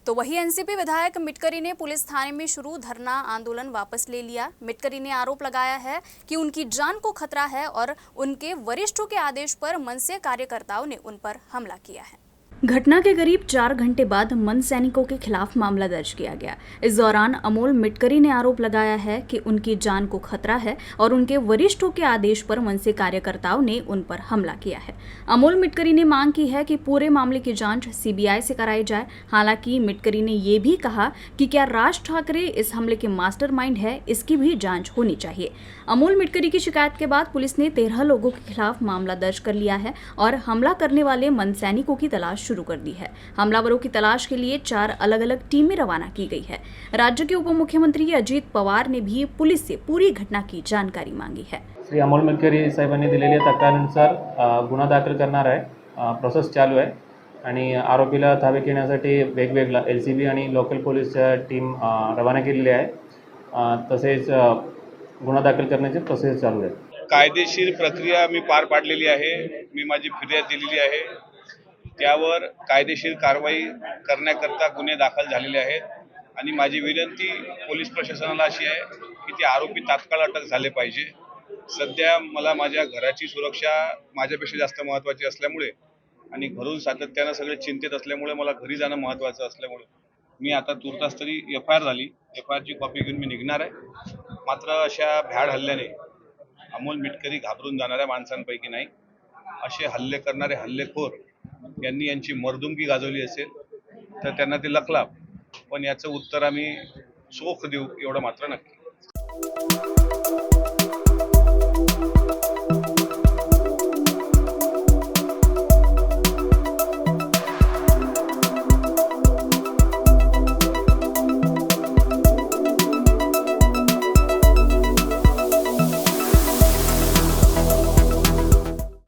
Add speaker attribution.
Speaker 1: तो वही एनसीपी विधायक मिटकरी ने पुलिस थाने में शुरू धरना आंदोलन वापस ले लिया। मिटकरी ने आरोप लगाया है कि उनकी जान को खतरा है और उनके वरिष्ठों के आदेश पर मनसे कार्यकर्ताओं ने उन पर हमला किया है। घटना के करीब 4 घंटे बाद मन सैनिकों के खिलाफ मामला दर्ज किया गया। इस दौरान अमोल मिटकरी ने आरोप लगाया है कि उनकी जान को खतरा है और उनके वरिष्ठों के आदेश पर मनसे कार्यकर्ताओं ने उन पर हमला किया है। अमोल मिटकरी ने मांग की है कि पूरे मामले की जांच सीबीआई से कराई जाए। हालांकि मिटकरी ने ये भी कहा कि क्या राज ठाकरे इस हमले के मास्टरमाइंड है, इसकी भी जांच होनी चाहिए। अमोल मिटकरी की शिकायत के बाद पुलिस ने 13 लोगों के खिलाफ मामला दर्ज कर लिया है और हमला करने वाले मन सैनिकों की तलाश शुरू कर दी है। हमलावरों की तलाश के लिए 4 अलग अलग टीमें रवाना की गई है। राज्य के उप मुख्यमंत्री अजित पवार ने भी पुलिस से पूरी घटना की जानकारी मांगी है।
Speaker 2: श्री अमोल मिटकरी साहेबांनी दिलेल्या तक्रारीनुसार गुन्हा दाखल करणार आहे। प्रोसेस चालू आहे आणि आरोपीला ताब्यात घेण्यासाठी वेगवेगळ्या LCB आणि लोकल पोलीसच्या टीम रवाना केलेली आहे। तसेच गुन्हा दाखल करण्याची प्रोसेस चालू आहे।
Speaker 3: कायदेशीर प्रक्रिया मी पार पाडलेली आहे। मी माझी फिर्याद दिलेली आहे। त्यावर कायदेशीर कारवाई करण्याकरता गुन्हे दाखल झालेले आहेत आणि माझी विनंती पोलीस प्रशासनाला अशी आहे की ते आरोपी तात्काळ अटक झाले पाहिजे। सध्या मला माझ्या घराची सुरक्षा माझ्यापेक्षा जास्त महत्त्वाची असल्यामुळे आणि घरून सातत्यानं सगळे चिंतित असल्यामुळे मला घरी जाणं महत्त्वाचं असल्यामुळे मी आता तुर्तास तरी FIR झाली, FIRची कॉपी घेऊन मी निघणार आहे। मात्र अशा भ्याड हल्ल्याने अमोल मिटकरी घाबरून जाणाऱ्या माणसांपैकी नाही। असे हल्ले करणारे हल्लेखोर यांनी यांची मर्दुंगी गाजवली असेल तर त्यांना ते लखलाप, पण याचं उत्तर आम्ही चोख देऊ एवढं मात्र नक्की।